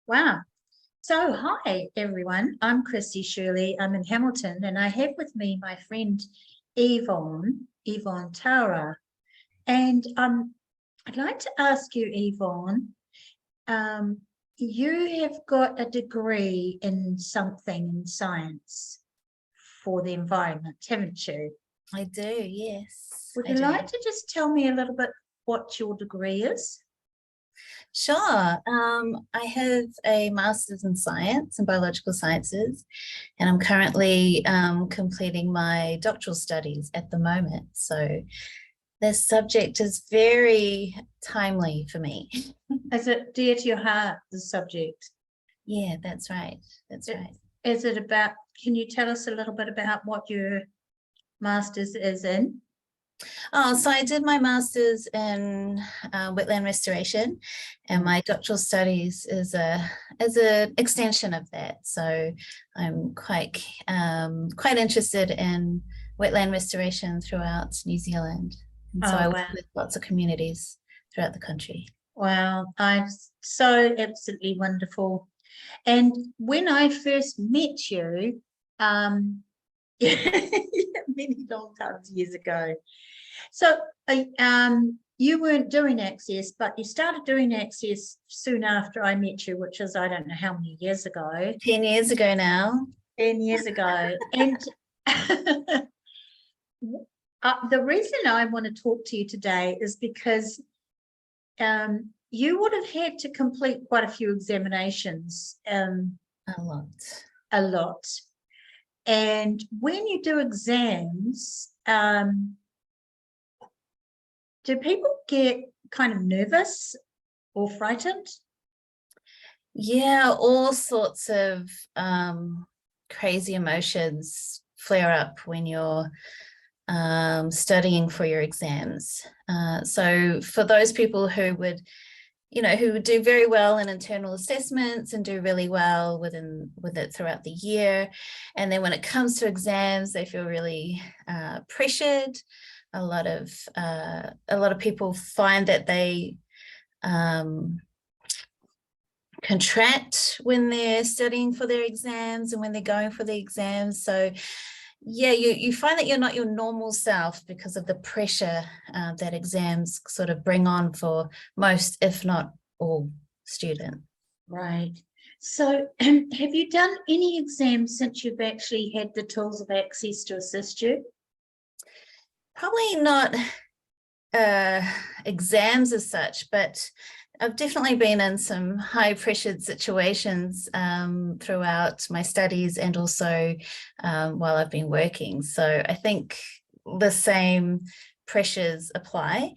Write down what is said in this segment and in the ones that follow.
Wow. So, hi everyone. I'm Chrissie Shirley. I'm in Hamilton, and I have with me my friend Yvonne Taura. And I'd like to ask you, Yvonne, you have got a degree in something in science for the environment, haven't you? I do, yes. Would you like to just tell me a little bit what your degree is? Sure. I have a master's in science and biological sciences, and I'm currently completing my doctoral studies at the moment. So this subject is very timely for me. Is it dear to your heart, the subject? Yeah, that's right. That's right. Is it about, can you tell us a little bit about what your master's is in? Oh, so I did my master's in wetland restoration, and my doctoral studies is an extension of that. So I'm quite interested in wetland restoration throughout New Zealand, and so I work with lots of communities throughout the country. Wow, I'm so absolutely wonderful. And when I first met you, many long times years ago. So you weren't doing Access, but you started doing Access soon after I met you, which is, I don't know how many years ago. 10 years ago now. 10 years ago. And the reason I want to talk to you today is because you would have had to complete quite a few examinations. A lot. And when you do exams, do people get kind of nervous or frightened? Yeah, all sorts of crazy emotions flare up when you're studying for your exams. So for those people who would do very well in internal assessments and do really well with it throughout the year, and then when it comes to exams, they feel really pressured. A lot of people find that they contract when they're studying for their exams and when they're going for the exams. So yeah, you find that you're not your normal self because of the pressure that exams sort of bring on for most, if not all, students. Right. So have you done any exams since you've actually had the tools of Access to assist you? Probably not exams as such, but I've definitely been in some high pressured situations throughout my studies and also while I've been working. So I think the same pressures apply.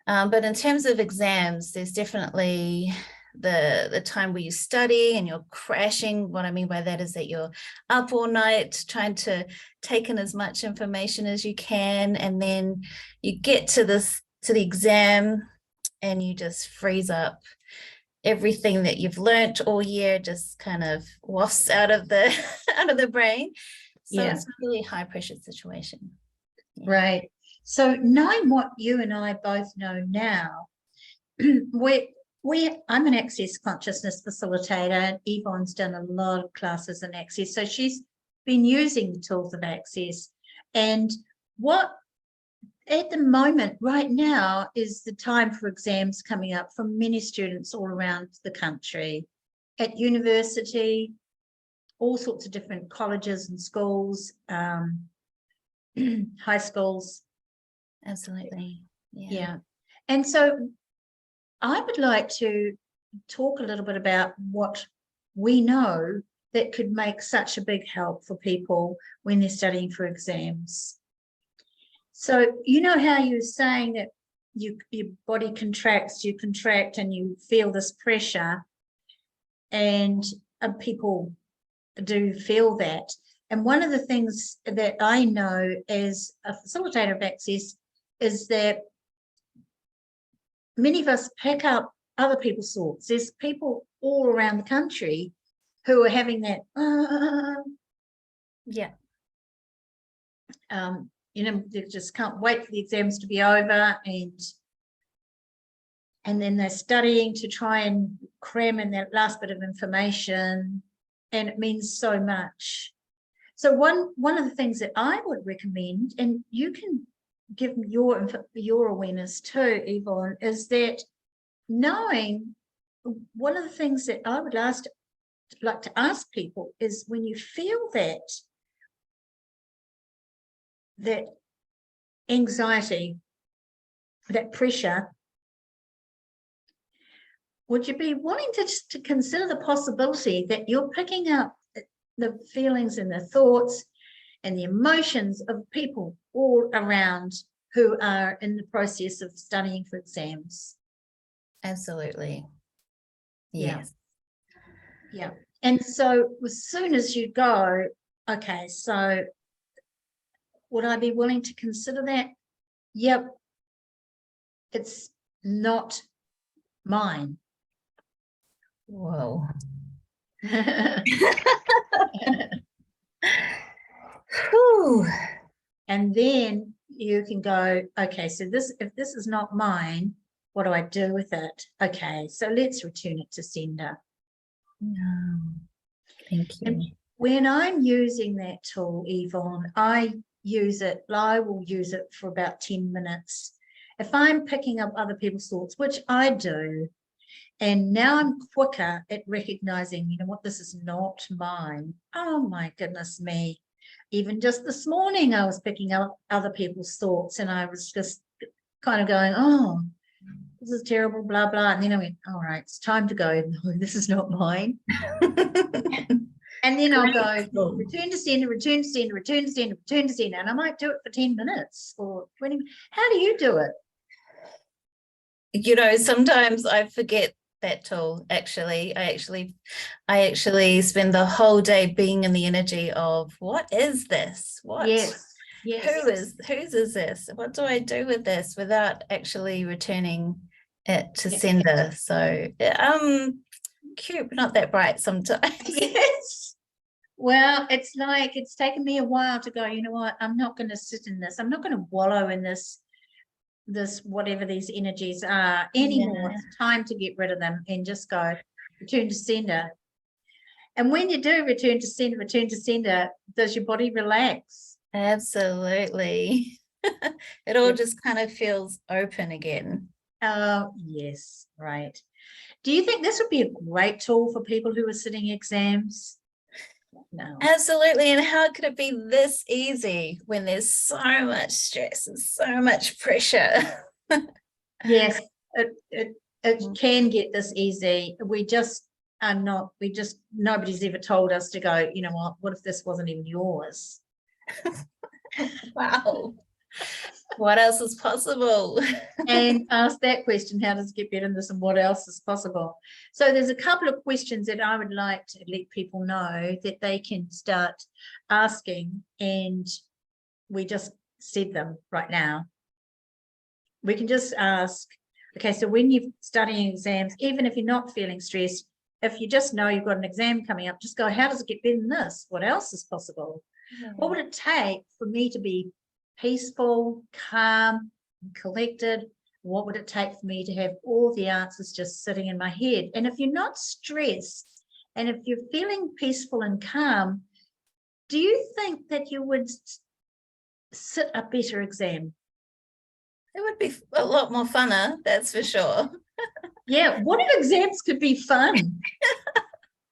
But in terms of exams, there's definitely the time where you study and you're crashing. What I mean by that is that you're up all night trying to take in as much information as you can, and then you get to the exam and you just freeze up. Everything that you've learnt all year just kind of wafts out of the brain. So it's a really high pressure situation. Yeah. Right. So knowing what you and I both know now, I'm an Access consciousness facilitator, and Yvonne's done a lot of classes in Access. So she's been using the tools of Access. And what at the moment, right now, is the time for exams coming up for many students all around the country, at university, all sorts of different colleges and schools, high schools. Absolutely. Yeah. And so I would like to talk a little bit about what we know that could make such a big help for people when they're studying for exams. So you know how you were saying that your body contracts, you contract and you feel this pressure, and people do feel that. And one of the things that I know as a facilitator of Access is that many of us pick up other people's thoughts. There's people all around the country who are having that, they just can't wait for the exams to be over, and then they're studying to try and cram in that last bit of information, and it means so much. So one of the things that I would recommend, and you can give me your awareness too, Yvonne, is that knowing, one of the things that I would like to ask people is, when you feel that anxiety, that pressure, would you be willing to consider the possibility that you're picking up the feelings and the thoughts and the emotions of people all around who are in the process of studying for exams? Absolutely. Yeah. Yes. Yeah. And so as soon as you go, okay, so would I be willing to consider that? Yep. It's not mine. Whoa. And Whew. then you can go, okay, so if this is not mine, what do I do with it? Okay, so let's return it to sender. Yeah. Thank you. And when I'm using that tool, Yvonne, I will use it for about 10 minutes. If I'm picking up other people's thoughts, which I do, and now I'm quicker at recognizing, you know what, this is not mine. Oh my goodness me. Even just this morning, I was picking up other people's thoughts, and I was just kind of going, oh, this is terrible, blah, blah. And then I went, all right, it's time to go. No, this is not mine. And then I'll go, return to sender, return to sender, return to sender, return to sender. And I might do it for 10 minutes or 20 minutes. How do you do it? You know, sometimes I forget that tool. Actually, I actually spend the whole day being in the energy of, what is this? What? Yes. Whose is this? What do I do with this, without actually returning it to sender? So cute, but not that bright sometimes. Yes. Well, it's like, it's taken me a while to go, you know what, I'm not going to sit in this. I'm not going to wallow in this whatever these energies are anymore. Yeah. It's time to get rid of them and just go return to sender. And when you do return to sender, does your body relax? Absolutely. It all just kind of feels open again. Oh, yes, right. Do you think this would be a great tool for people who are sitting exams? No. Absolutely. And how could it be this easy when there's so much stress and so much pressure? Yes, it can get this easy. We just are not, nobody's ever told us to go, you know what if this wasn't even yours? Wow. What else is possible? And ask that question, how does it get better than this, and what else is possible? So there's a couple of questions that I would like to let people know that they can start asking, and we just said them right now. We can just ask, okay, so when you're studying exams, even if you're not feeling stressed, if you just know you've got an exam coming up, just go, how does it get better than this? What else is possible? Yeah. What would it take for me to be peaceful, calm, and collected? What would it take for me to have all the answers just sitting in my head? And if you're not stressed, and if you're feeling peaceful and calm, do you think that you would sit a better exam? It would be a lot more funner, that's for sure. Yeah, what if exams could be fun?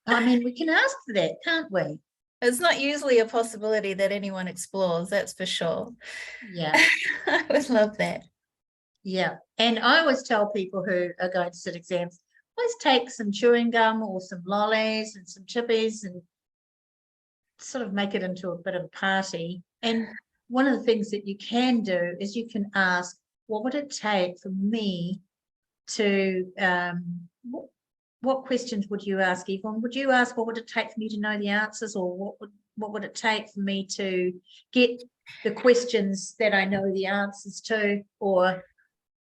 I mean, we can ask for that, can't we? It's not usually a possibility that anyone explores, that's for sure. Yeah. I would love that. Yeah. And I always tell people who are going to sit exams, always take some chewing gum or some lollies and some chippies and sort of make it into a bit of a party. And one of the things that you can do is you can ask, what would it take for me to, what questions would you ask, Yvonne? Would you ask, what would it take for me to know the answers, or what would it take for me to get the questions that I know the answers to? Or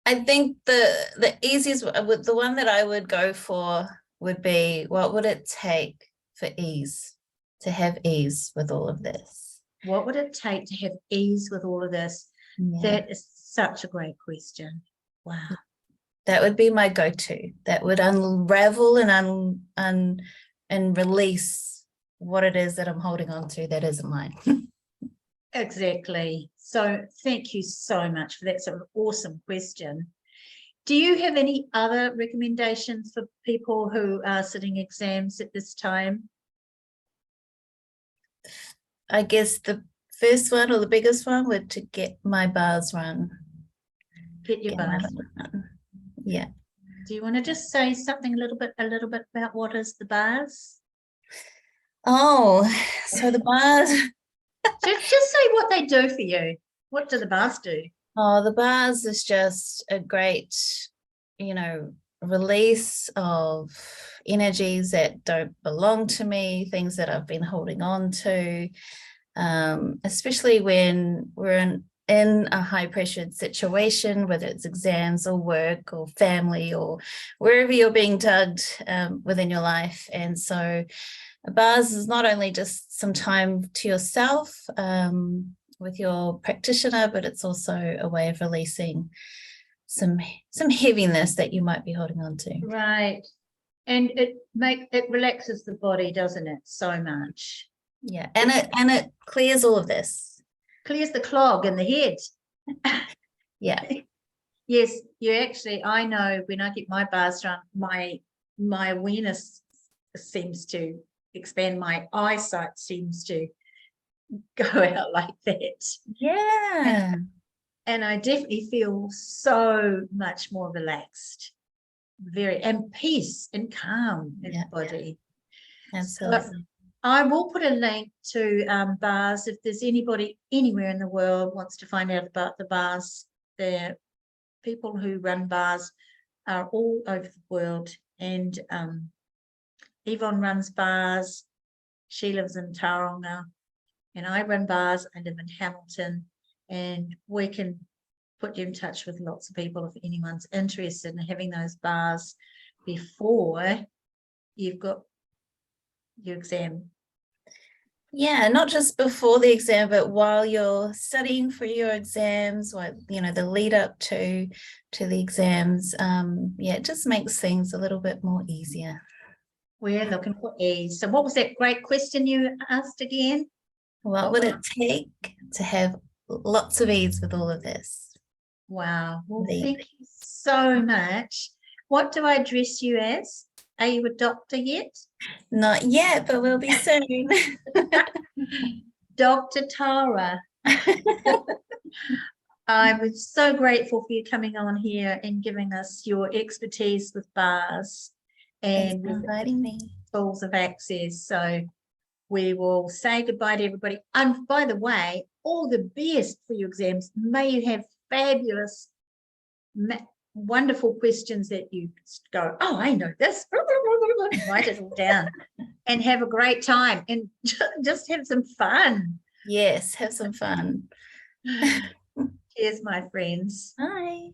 I think the easiest, the one that I would go for would be, what would it take for ease, to have ease with all of this? What would it take to have ease with all of this? Yeah. That is such a great question. Wow. That would be my go-to. That would unravel and release what it is that I'm holding on to that isn't mine. Exactly. So thank you so much for that sort of awesome question. Do you have any other recommendations for people who are sitting exams at this time? I guess the first one or the biggest one would to get my bars run. Get your bars run. Yeah. Do you want to just say something a little bit about what is the bars? Oh, so the bars. just say what they do for you. What do the bars do? Oh, the bars is just a great, release of energies that don't belong to me, things that I've been holding on to, especially when we're in a high pressured situation, whether it's exams or work or family or wherever you're being tugged within your life. And so bars is not only just some time to yourself with your practitioner, but it's also a way of releasing some heaviness that you might be holding on to. Right. And it relaxes the body, doesn't it, so much? Yeah, and it clears all of this. Clears the clog in the head. Yeah. Yes, I know when I get my bars run, my awareness seems to expand, my eyesight seems to go out like that. Yeah. And I definitely feel so much more relaxed, and peace and calm in the body. Absolutely. So I will put a link to bars if there's anybody anywhere in the world wants to find out about the bars. The people who run bars are all over the world, and Yvonne runs bars. She lives in Tauranga, and I run bars. I live in Hamilton, and we can put you in touch with lots of people if anyone's interested in having those bars before you've got your exam. Yeah, not just before the exam, but while you're studying for your exams, or the lead up to the exams. It just makes things a little bit more easier. We're looking for ease. So what was that great question you asked again? What would it take to have lots of ease with all of this? Wow. Well, thank you so much. What do I address you as? Are you a doctor yet? Not yet, but we'll be soon. Dr. Taura. I'm so grateful for you coming on here and giving us your expertise with bars and inviting me. Tools of access. So we will say goodbye to everybody. And by the way, all the best for your exams. May you have fabulous, wonderful questions that you go, oh, I know this. Write it all down and have a great time and just have some fun. Yes, have some fun. Cheers, my friends. Bye.